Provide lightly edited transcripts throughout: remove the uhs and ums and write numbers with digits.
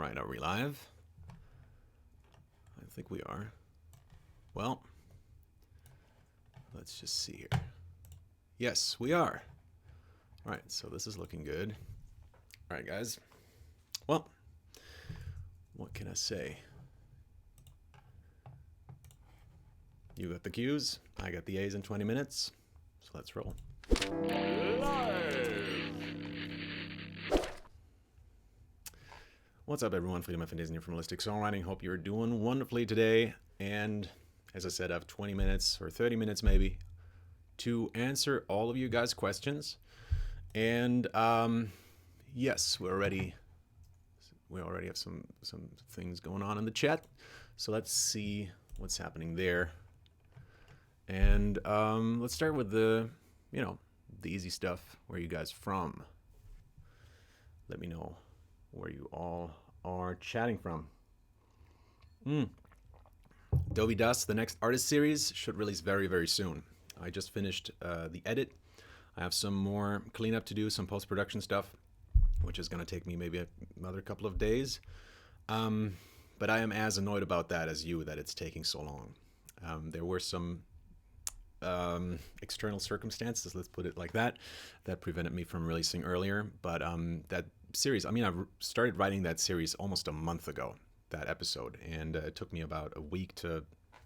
right, are we live? I think we are. Well, let's just see here. Yes, we are. All right, so this is looking good. All right, guys. Well, what can I say? You got the Q's, I got the A's in 20 minutes, so let's roll. What's up, everyone? Freedom F. Disney from Holistic Songwriting. Hope you're doing wonderfully today. And as I said, I have 20 minutes or 30 minutes maybe to answer all of you guys' questions. And yes, we already have some things going on in the chat. So let's see what's happening there. And let's start with the easy stuff. Where are you guys from? Let me know where you all are chatting from. Dovey Dust, the next artist series, should release very, very soon. I just finished the edit. I have some more cleanup to do, some post-production stuff, which is going to take me maybe another couple of days. But I am as annoyed about that as you, that it's taking so long. There were some external circumstances, let's put it like that prevented me from releasing earlier. But that series, I started writing that series almost a month ago, that episode, and it took me about a week to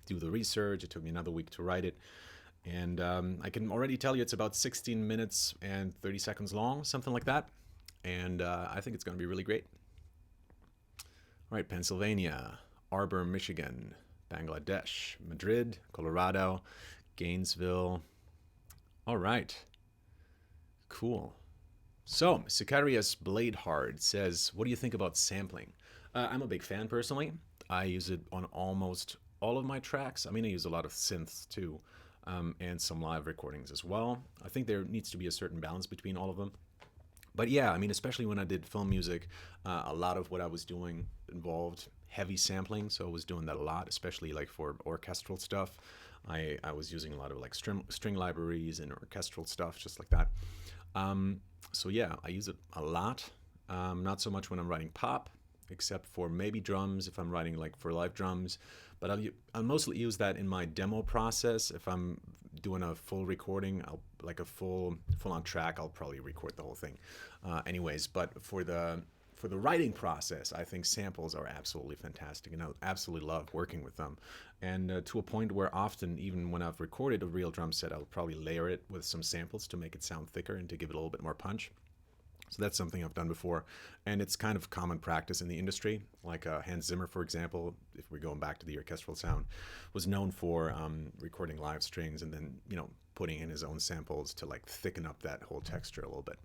do the research. It took me another week to write it, and I can already tell you it's about 16 minutes and 30 seconds long, something like that, and I think it's going to be really great. All right, Pennsylvania, Arbor, Michigan, Bangladesh, Madrid, Colorado, Gainesville. All right, cool. So, Sicarius Bladehard says, what do you think about sampling? I'm a big fan, personally. I use it on almost all of my tracks. I use a lot of synths, too, and some live recordings as well. I think there needs to be a certain balance between all of them. But yeah, especially when I did film music, a lot of what I was doing involved heavy sampling, so I was doing that a lot, especially like for orchestral stuff. I was using a lot of like string libraries and orchestral stuff, just like that. So yeah, I use it a lot. Not so much when I'm writing pop, except for maybe drums if I'm writing like for live drums. But I'll mostly use that in my demo process. If I'm doing a full recording, like a full-on track, I'll probably record the whole thing. Anyways, but for the writing process, I think samples are absolutely fantastic, and I absolutely love working with them. And to a point where often, even when I've recorded a real drum set, I'll probably layer it with some samples to make it sound thicker and to give it a little bit more punch. So that's something I've done before, and it's kind of common practice in the industry. Like Hans Zimmer, for example, if we're going back to the orchestral sound, was known for recording live strings and then putting in his own samples to like thicken up that whole texture a little bit.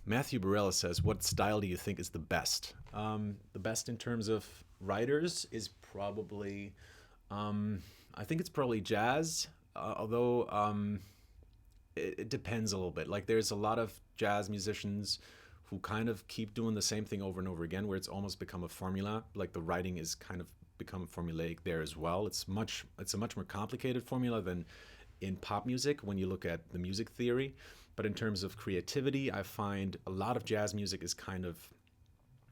Matthew Barella says, what style do you think is the best? The best in terms of writers is probably, I think it's probably jazz, although it depends a little bit. Like there's a lot of jazz musicians who kind of keep doing the same thing over and over again, where it's almost become a formula. Like the writing is kind of become formulaic there as well. It's a much more complicated formula than in pop music when you look at the music theory. But in terms of creativity, I find a lot of jazz music is kind of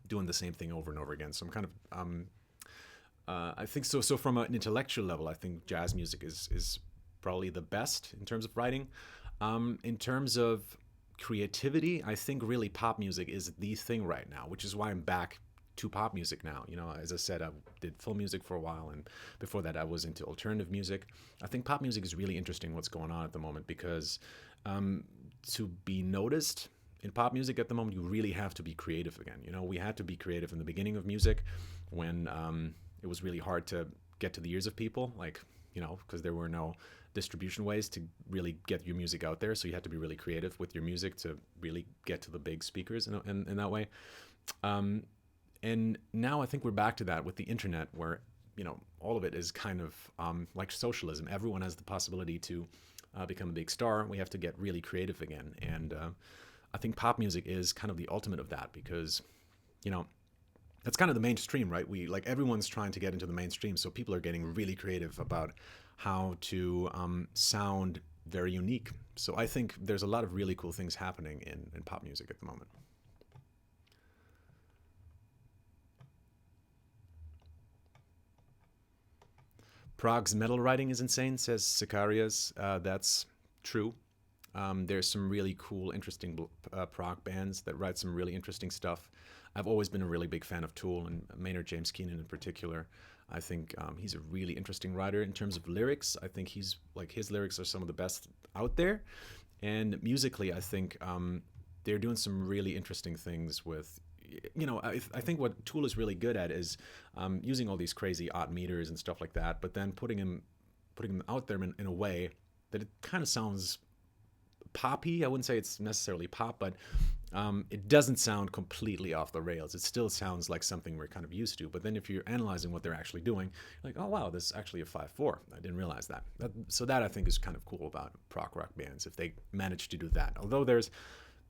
doing the same thing over and over again. So I'm kind of, I think so. So from an intellectual level, I think jazz music is probably the best in terms of writing. In terms of creativity, I think really pop music is the thing right now, which is why I'm back to pop music now. As I said, I did film music for a while, and before that I was into alternative music. I think pop music is really interesting what's going on at the moment, because to be noticed in pop music at the moment, you really have to be creative again. We had to be creative in the beginning of music when it was really hard to get to the ears of people, because there were no distribution ways to really get your music out there. So you had to be really creative with your music to really get to the big speakers in that way. And now I think we're back to that with the internet, where, all of it is kind of like socialism. Everyone has the possibility to become a big star. We have to get really creative again. And I think pop music is kind of the ultimate of that, because, that's kind of the mainstream, right? Everyone's trying to get into the mainstream. So people are getting really creative about how to sound very unique. So I think there's a lot of really cool things happening in pop music at the moment. Prog's metal writing is insane, says Sicarius. That's true. There's some really cool, interesting prog bands that write some really interesting stuff. I've always been a really big fan of Tool and Maynard James Keenan in particular. I think he's a really interesting writer in terms of lyrics. I think his lyrics are some of the best out there. And musically, I think they're doing some really interesting things with, I think what Tool is really good at is using all these crazy odd meters and stuff like that, but then putting them out there in a way that it kind of sounds poppy. I wouldn't say it's necessarily pop, but it doesn't sound completely off the rails. It still sounds like something we're kind of used to. But then if you're analyzing what they're actually doing, you're like, oh wow, this is actually a 5/4. I didn't realize that. So that I think is kind of cool about prog rock bands, if they manage to do that. Although there's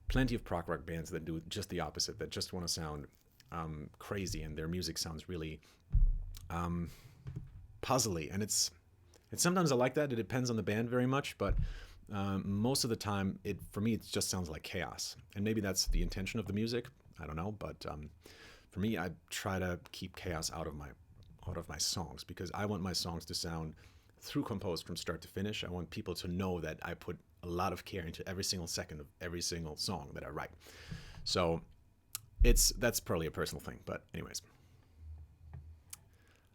plenty of prog rock bands that do just the opposite, that just want to sound crazy, and their music sounds really puzzly. And it's sometimes I like that. It depends on the band very much, but most of the time, for me, it just sounds like chaos. And maybe that's the intention of the music. I don't know, but for me, I try to keep chaos out of my songs, because I want my songs to sound through composed from start to finish. I want people to know that I put a lot of care into every single second of every single song that I write. So that's probably a personal thing, but anyways.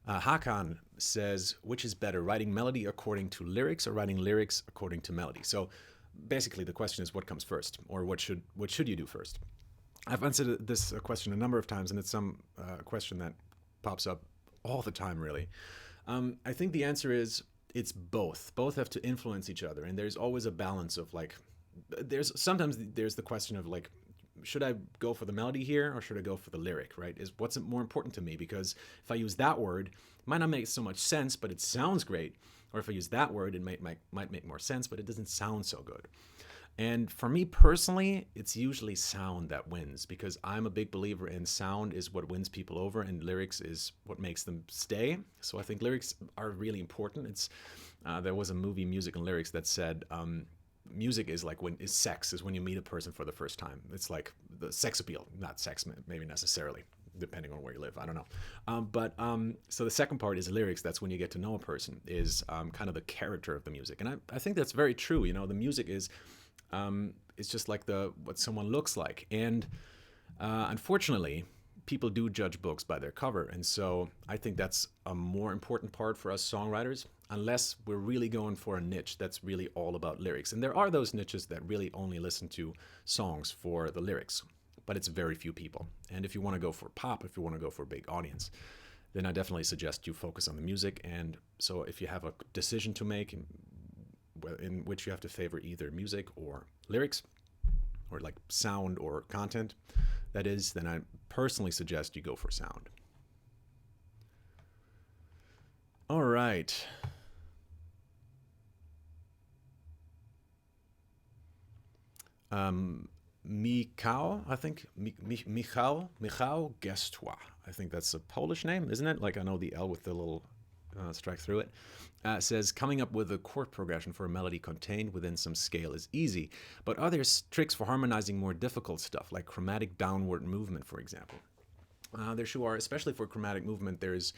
Hakan says, which is better, writing melody according to lyrics or writing lyrics according to melody? So basically the question is, what comes first, or what should you do first? I've answered this question a number of times, and it's some question that pops up all the time, really. I think the answer is it's both. Both have to influence each other, and there's always a balance of sometimes there's the question of should I go for the melody here or should I go for the lyric, right? What's more important to me? Because if I use that word, it might not make so much sense, but it sounds great. Or if I use that word, it might make more sense, but it doesn't sound so good. And for me personally, it's usually sound that wins, because I'm a big believer in sound is what wins people over, and lyrics is what makes them stay. So I think lyrics are really important. There was a movie, Music and Lyrics, that said, music is like sex is when you meet a person for the first time. It's like the sex appeal, not sex maybe necessarily, depending on where you live. I don't know. So the second part is lyrics. That's when you get to know a person, is kind of the character of the music. And I think that's very true. The music is it's just like what someone looks like. And unfortunately, people do judge books by their cover. And so I think that's a more important part for us songwriters, unless we're really going for a niche that's really all about lyrics. And there are those niches that really only listen to songs for the lyrics, but it's very few people. And if you want to go for pop, if you want to go for a big audience, then I definitely suggest you focus on the music. And so if you have a decision to make in which you have to favor either music or lyrics, or like sound or content, that is, then I personally suggest you go for sound. All right. Michał, I think, Michał Gestois. I think that's a Polish name, isn't it? Like, I know the L with the little strike through it. Says, coming up with a chord progression for a melody contained within some scale is easy, but are there tricks for harmonizing more difficult stuff, like chromatic downward movement, for example? There sure are, especially for chromatic movement. There's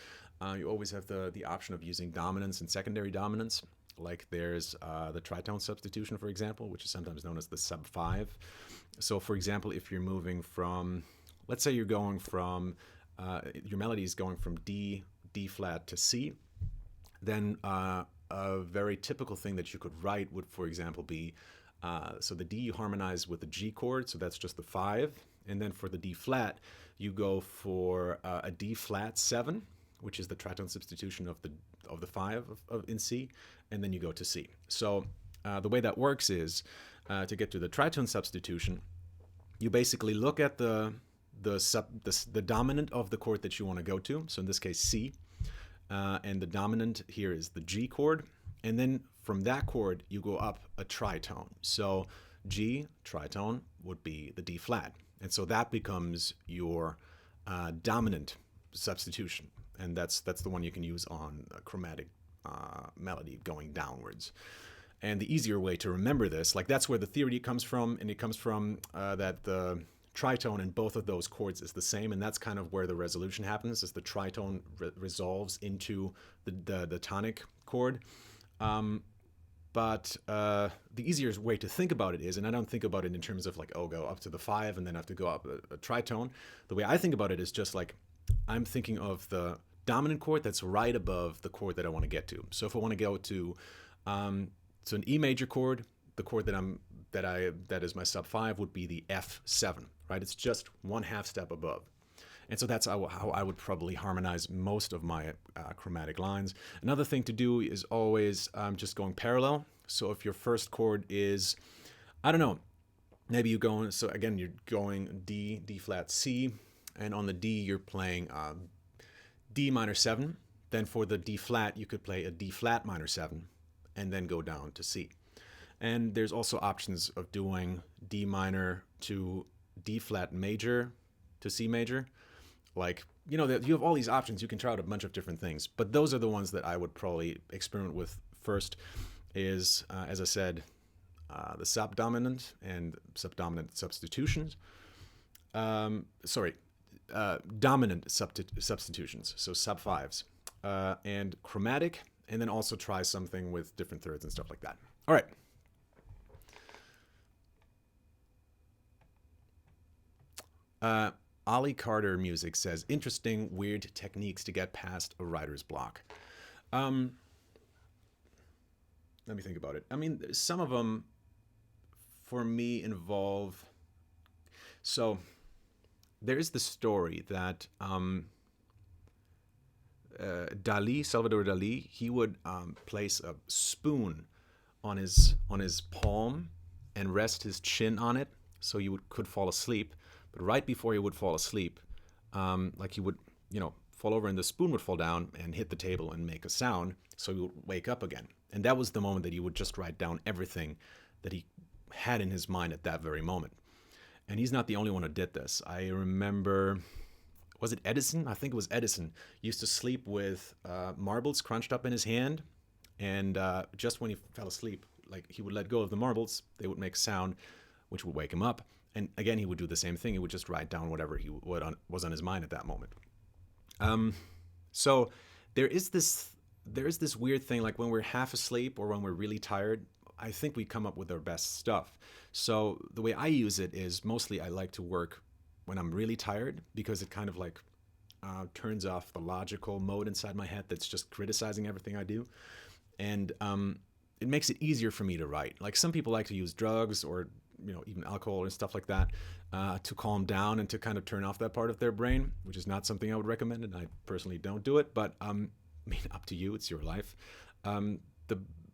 you always have the option of using dominance and secondary dominance. Like there's the tritone substitution, for example, which is sometimes known as the sub 5. So for example, if you're moving from, let's say you're going from, your melody is going from D flat to C, then a very typical thing that you could write would, for example, be, so the D you harmonize with the G chord, so that's just the 5. And then for the D flat, you go for a D flat 7, which is the tritone substitution of the 5 in C, and then you go to C. So the way that works is, to get to the tritone substitution, you basically look at the dominant of the chord that you want to go to. So in this case, C, and the dominant here is the G chord, and then from that chord you go up a tritone. So G tritone would be the D flat, and so that becomes your dominant substitution. And that's the one you can use on a chromatic melody going downwards. And the easier way to remember this, like that's where the theory comes from, and it comes from that the tritone in both of those chords is the same, and that's kind of where the resolution happens, is the tritone resolves into the tonic chord. But the easier way to think about it is, and I don't think about it in terms of like, oh, go up to the 5 and then have to go up a tritone. The way I think about it is just like, I'm thinking of the dominant chord that's right above the chord that I want to get to. So if I want to go to an E major chord, the chord that is my sub 5 would be the F7, right? It's just 1/2 step above. And so that's how I would probably harmonize most of my chromatic lines. Another thing to do is always just going parallel. So if your first chord is, I don't know, maybe you're going, so again, you're going D, D flat, C, and on the D you're playing D minor 7. Then for the D flat, you could play a D flat minor 7 and then go down to C. And there's also options of doing D minor to D flat major to C major. Like, you know, you have all these options. You can try out a bunch of different things, but those are the ones that I would probably experiment with first. Is, as I said, the subdominant and subdominant substitutions. Dominant substitutions, so sub 5s, and chromatic, and then also try something with different thirds and stuff like that. All right. Ollie Carter Music says, interesting, weird techniques to get past a writer's block. Let me think about it. I mean, some of them, for me, involve... So, there's the story that Salvador Dali, he would place a spoon on his palm and rest his chin on it so you could fall asleep. But right before he would fall asleep, like he would, fall over and the spoon would fall down and hit the table and make a sound, so he would wake up again. And that was the moment that he would just write down everything that he had in his mind at that very moment. And he's not the only one who did this. I remember, was it Edison? I think it was Edison. He used to sleep with marbles crunched up in his hand, and just when he fell asleep, like he would let go of the marbles, they would make sound, which would wake him up. And again, he would do the same thing. He would just write down whatever was on his mind at that moment. So there is this weird thing, like when we're half asleep or when we're really tired, I think we come up with our best stuff. So the way I use it is mostly I like to work when I'm really tired, because it kind of like turns off the logical mode inside my head that's just criticizing everything I do. And it makes it easier for me to write. Like some people like to use drugs or even alcohol and stuff like that to calm down and to kind of turn off that part of their brain, which is not something I would recommend, and I personally don't do it, but I mean, up to you, it's your life.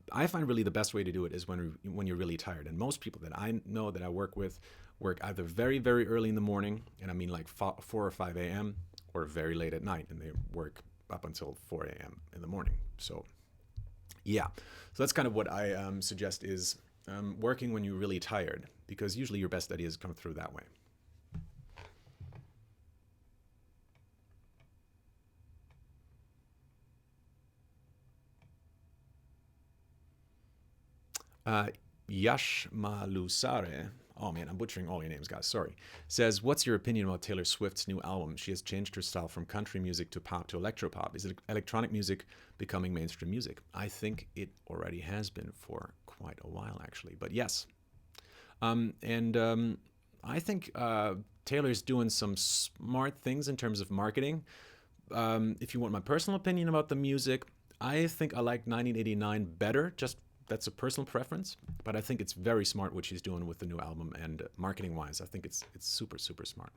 I find really the best way to do it is when you're really tired, and most people that I know that I work with work either very, very early in the morning, and I mean like 4 or 5 a.m., or very late at night, and they work up until 4 a.m. in the morning. So yeah, so that's kind of what I suggest is working when you're really tired, because usually your best ideas come through that way. Yash Malusare, oh man, I'm butchering all your names, guys, sorry, says, what's your opinion about Taylor Swift's new album? She has changed her style from country music to pop to electropop. Is it electronic music becoming mainstream music? I think it already has been for quite a while, actually, but yes. I think Taylor's doing some smart things in terms of marketing. If you want my personal opinion about the music, I think I like 1989 better, just that's a personal preference, but I think it's very smart what she's doing with the new album, and marketing-wise, I think it's super, super smart.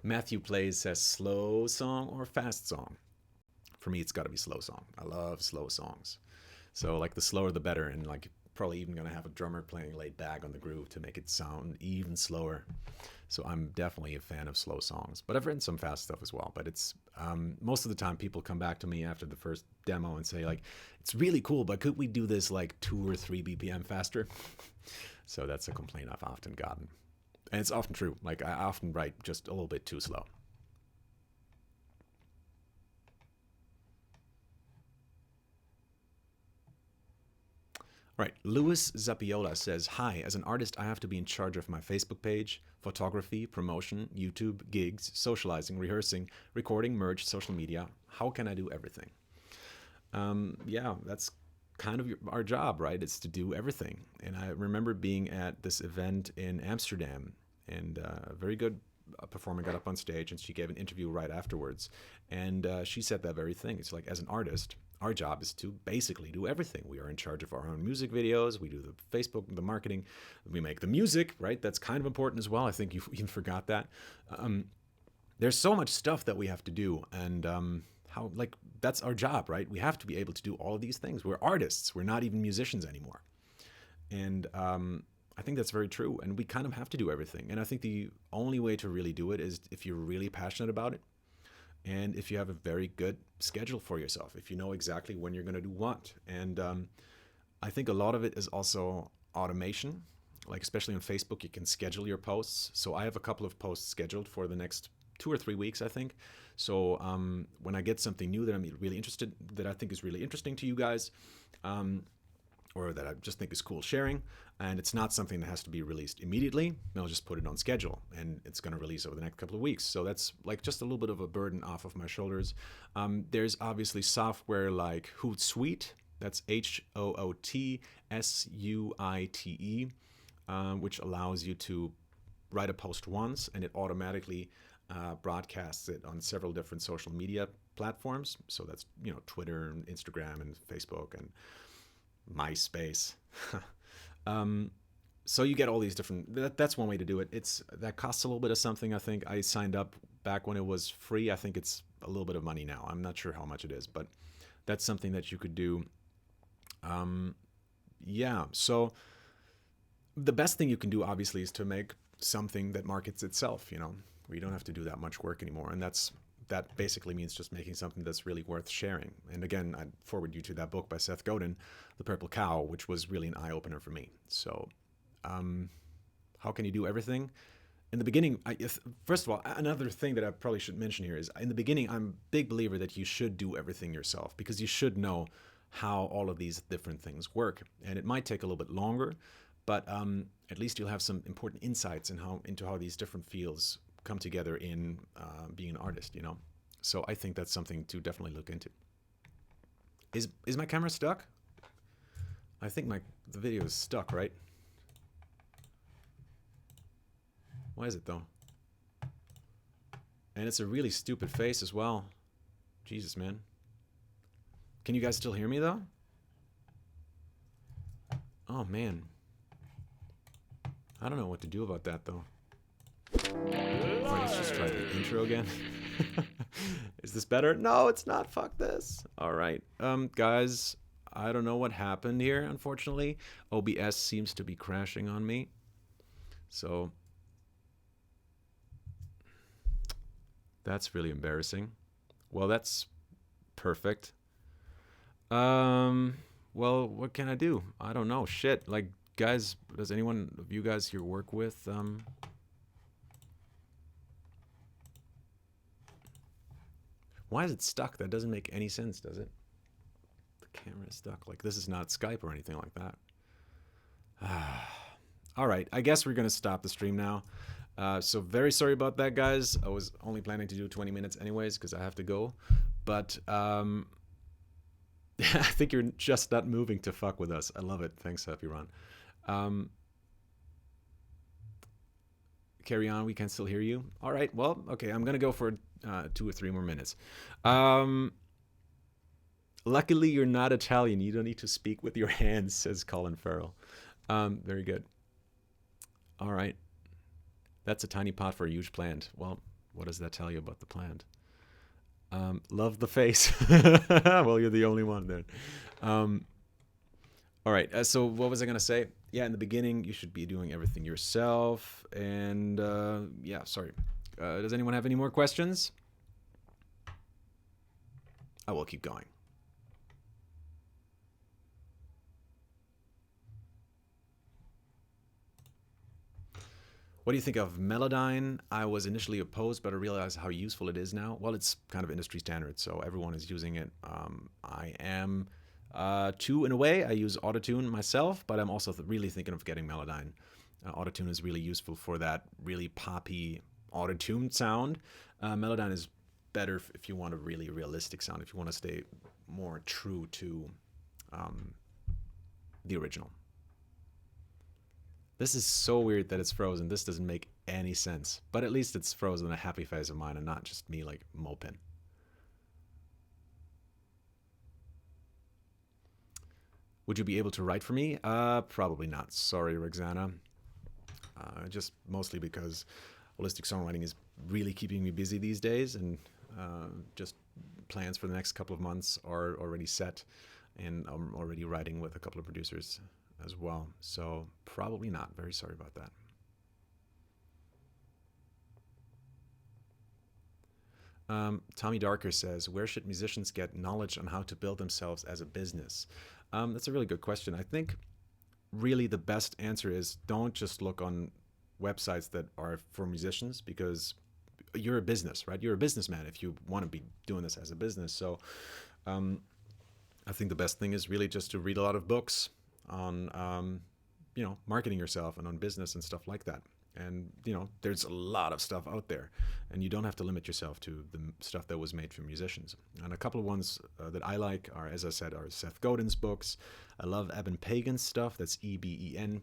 Matthew Plays says, slow song or fast song? For me, it's got to be slow song. I love slow songs. So like the slower the better, and like probably even going to have a drummer playing laid back on the groove to make it sound even slower. So I'm definitely a fan of slow songs, but I've written some fast stuff as well. But it's most of the time people come back to me after the first demo and say like, it's really cool, but could we do this like 2 or 3 BPM faster? So that's a complaint I've often gotten. And it's often true. Like I often write just a little bit too slow. Right. Louis Zapiola says, "Hi, as an artist, I have to be in charge of my Facebook page, photography, promotion, YouTube, gigs, socializing, rehearsing, recording, merch, social media. How can I do everything?" Yeah, that's kind of our job, right? It's to do everything. And I remember being at this event in Amsterdam, and a very good performer got up on stage and she gave an interview right afterwards. And she said that very thing. It's like, as an artist, our job is to basically do everything. We are in charge of our own music videos. We do the Facebook, the marketing. We make the music, right? That's kind of important as well. I think you even forgot that. There's so much stuff that we have to do. And how, like, that's our job, right? We have to be able to do all of these things. We're artists. We're not even musicians anymore. And I think that's very true. And we kind of have to do everything. And I think the only way to really do it is if you're really passionate about it. And if you have a very good schedule for yourself, if you know exactly when you're going to do what. And I think a lot of it is also automation. Like, especially on Facebook, you can schedule your posts. So I have a couple of posts scheduled for the next 2 or 3 weeks, I think. So when I get something new that I'm really interested, that I think is really interesting to you guys, or that I just think is cool sharing, and it's not something that has to be released immediately, I'll just put it on schedule, and it's going to release over the next couple of weeks. So that's like just a little bit of a burden off of my shoulders. There's obviously software like Hootsuite, that's HOOTSUITE, which allows you to write a post once, and it automatically broadcasts it on several different social media platforms. So that's, Twitter and Instagram and Facebook and MySpace. So you get all these different. That's one way to do it. That costs a little bit of something. I think I signed up back when it was free. I think it's a little bit of money now. I'm not sure how much it is, but that's something that you could do. Yeah. So the best thing you can do, obviously, is to make something that markets itself. Where you don't have to do that much work anymore, and that basically means just making something that's really worth sharing. And again, I'd forward you to that book by Seth Godin, The Purple Cow, which was really an eye-opener for me. So how can you do everything? In the beginning, first of all, another thing that I probably should mention here is, in the beginning, I'm a big believer that you should do everything yourself, because you should know how all of these different things work. And it might take a little bit longer, but at least you'll have some important insights into how these different fields come together in being an artist, So I think that's something to definitely look into. Is my camera stuck? I think the video is stuck, right? Why is it though? And it's a really stupid face as well. Jesus, man. Can you guys still hear me though? Oh man. I don't know what to do about that though. Let's just try the intro again. Is this better? No, it's not. Fuck this. All right. Guys, I don't know what happened here, unfortunately. OBS seems to be crashing on me. So that's really embarrassing. Well, that's perfect. Well, what can I do? I don't know. Shit. Like, guys, does anyone of you guys here work with Why is it stuck? That doesn't make any sense, does it? The camera is stuck. Like, this is not Skype or anything like that. All right, I guess we're going to stop the stream now. So very sorry about that, guys. I was only planning to do 20 minutes anyways because I have to go. But I think you're just not moving to fuck with us. I love it. Thanks, Happy Ron. Carry on. We can still hear you. All right. Well, okay. I'm going to go for 2 or 3 more minutes. Luckily, you're not Italian. You don't need to speak with your hands, says Colin Farrell. Very good. All right. That's a tiny pot for a huge plant. Well, what does that tell you about the plant? Love the face. Well, you're the only one then. All right. So what was I going to say? Yeah, in the beginning, you should be doing everything yourself. And yeah, sorry. Does anyone have any more questions? I will keep going. What do you think of Melodyne? I was initially opposed, but I realized how useful it is now. Well, it's kind of industry standard, so everyone is using it. I am Two, in a way, I use Autotune myself, but I'm also really thinking of getting Melodyne. Autotune is really useful for that really poppy autotuned sound. Melodyne is better if you want a really realistic sound, if you want to stay more true to um, the original. This is so weird that it's frozen. This doesn't make any sense. But at least it's frozen a happy face of mine and not just me like moping. Would you be able to write for me? Probably not. Sorry, Roxana. Just mostly because holistic songwriting is really keeping me busy these days, and just plans for the next couple of months are already set, and I'm already writing with a couple of producers as well. So probably not. Very sorry about that. Tommy Darker says, where should musicians get knowledge on how to build themselves as a business? That's a really good question. I think really the best answer is don't just look on websites that are for musicians, because you're a business, right? You're a businessman if you want to be doing this as a business. So I think the best thing is really just to read a lot of books on, marketing yourself and on business and stuff like that. And, there's a lot of stuff out there, and you don't have to limit yourself to the stuff that was made for musicians. And a couple of ones that I like are, as I said, are Seth Godin's books. I love Eben Pagan's stuff. That's Ebenpagan.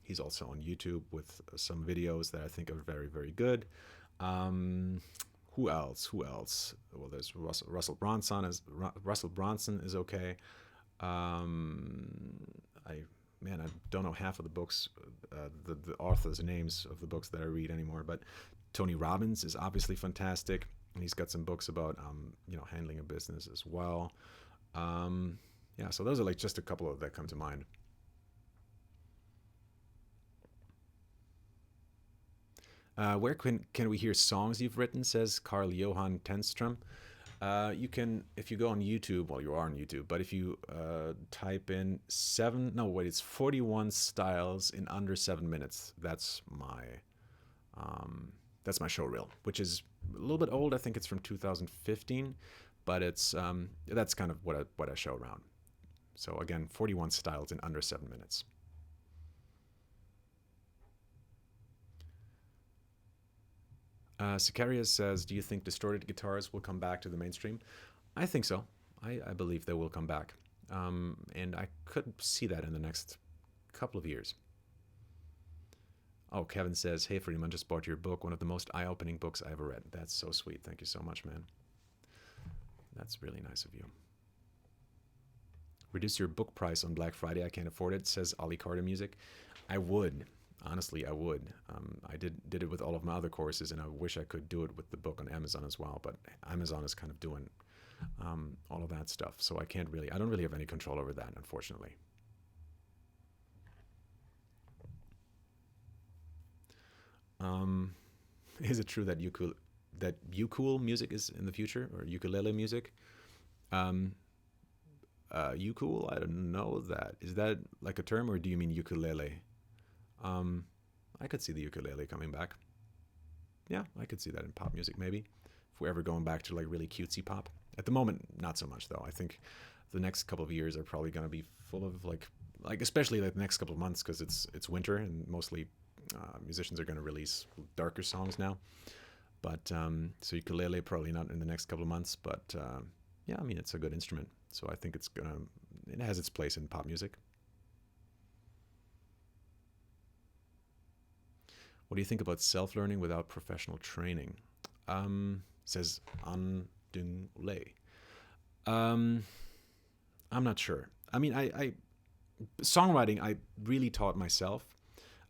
He's also on YouTube with some videos that I think are very, very good. Who else? Well, there's Russell Bronson. Russell Bronson is okay. I don't know half of the books, the authors' names of the books that I read anymore, but Tony Robbins is obviously fantastic. And he's got some books about, handling a business as well. So those are like just a couple of that come to mind. Where can we hear songs you've written, says Carl Johan Tenstrom. You can, if you go on YouTube, well, you are on YouTube, but if you type in it's 41 styles in under 7 minutes. That's my show reel, which is a little bit old. I think it's from 2015, but it's that's kind of what I show around. So again, 41 styles in under 7 minutes. Sicarius says, do you think distorted guitars will come back to the mainstream? I think so. I believe they will come back. And I could see that in the next couple of years. Oh, Kevin says, hey, Freedom, I just bought your book, one of the most eye-opening books I ever read. That's so sweet. Thank you so much, man. That's really nice of you. Reduce your book price on Black Friday. I can't afford it, says Ali Carter Music. I would. Honestly, I would. I did it with all of my other courses, and I wish I could do it with the book on Amazon as well. But Amazon is kind of doing all of that stuff, so I don't really have any control over that, unfortunately. Is it true that ukulele music is in the future, or ukulele music? Ukulele, I don't know that. Is that like a term, or do you mean ukulele? I could see the ukulele coming back. Yeah, I could see that in pop music, maybe. If we're ever going back to like really cutesy pop. At the moment, not so much though. I think the next couple of years are probably going to be full of like especially like the next couple of months, because it's winter and mostly musicians are going to release darker songs now. But so ukulele probably not in the next couple of months. But yeah, I mean it's a good instrument, so I think it has its place in pop music. What do you think about self-learning without professional training? Says An Dung Le. I'm not sure. I mean, songwriting, I really taught myself,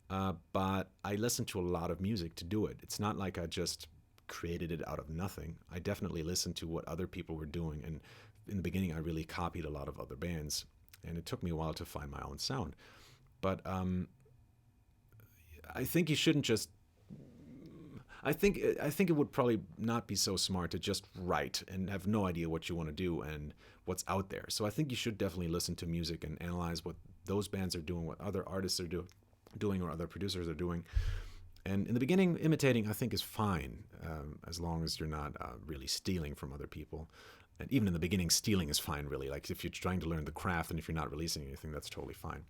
but I listened to a lot of music to do it. It's not like I just created it out of nothing. I definitely listened to what other people were doing, and in the beginning, I really copied a lot of other bands, and it took me a while to find my own sound. But I think you shouldn't just. I think it would probably not be so smart to just write and have no idea what you want to do and what's out there. So I think you should definitely listen to music and analyze what those bands are doing, what other artists are doing, or other producers are doing. And in the beginning, imitating I think is fine, as long as you're not really stealing from other people. And even in the beginning, stealing is fine, really. Like if you're trying to learn the craft and if you're not releasing anything, that's totally fine.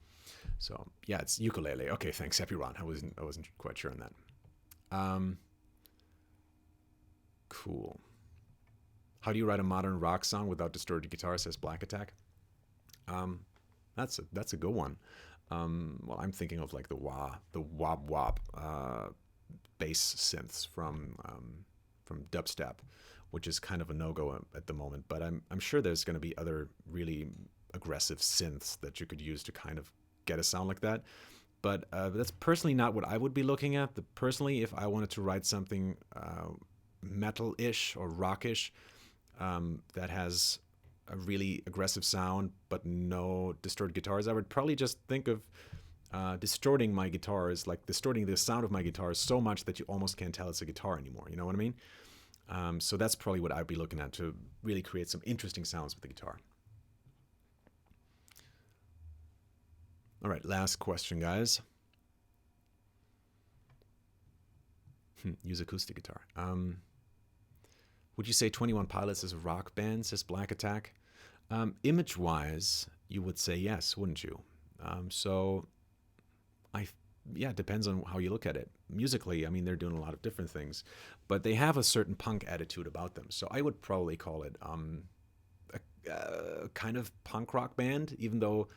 So yeah, it's ukulele. Okay, thanks, Happy Ron. I wasn't quite sure on that. Cool. How do you write a modern rock song without distorted guitar? Says Black Attack. Um, that's a good one. Well, I'm thinking of like the wah wop bass synths from dubstep, which is kind of a no-go at the moment. But I'm sure there's going to be other really aggressive synths that you could use to kind of get a sound like that. But that's personally not what I would be looking at. Personally, if I wanted to write something metal-ish or rockish that has a really aggressive sound but no distorted guitars, I would probably just think of distorting my guitars, like distorting the sound of my guitars so much that you almost can't tell it's a guitar anymore. You know what I mean? So that's probably what I'd be looking at to really create some interesting sounds with the guitar. All right, last question, guys. Use acoustic guitar. Would you say 21 Pilots is a rock band, says Black Attack? Image-wise, you would say yes, wouldn't you? So, yeah, it depends on how you look at it. Musically, I mean, they're doing a lot of different things, but they have a certain punk attitude about them. So I would probably call it a kind of punk rock band, even though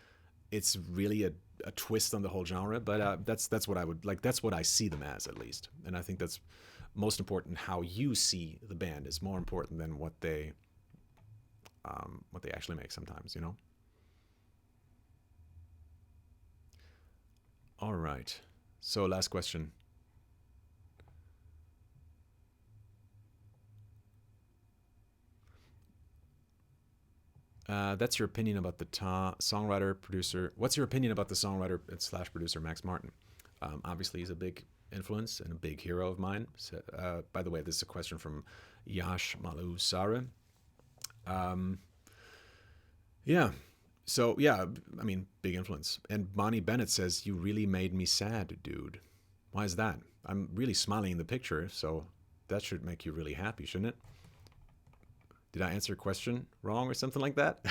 it's really a twist on the whole genre. But that's what I would like. That's what I see them as, at least. And I think that's most important. How you see the band is more important than what they actually make sometimes, you know. All right. So last question. That's your opinion about the songwriter producer. What's your opinion about the songwriter slash producer Max Martin? Obviously, he's a big influence and a big hero of mine. So, by the way, this is a question from Yash Malu Sara. Yeah. So yeah, I mean, big influence. And Bonnie Bennett says, "You really made me sad, dude." Why is that? I'm really smiling in the picture, so that should make you really happy, shouldn't it? Did I answer a question wrong or something like that?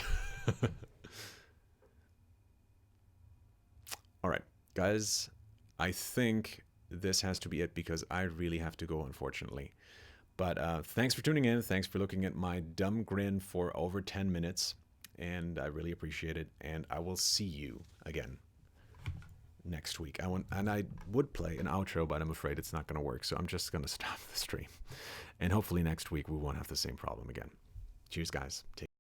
All right, guys, I think this has to be it because I really have to go, unfortunately. But thanks for tuning in. Thanks for looking at my dumb grin for over 10 minutes. And I really appreciate it. And I will see you again next week. I would play an outro, but I'm afraid it's not going to work. So I'm just going to stop the stream. And hopefully next week we won't have the same problem again. Cheers, guys. Take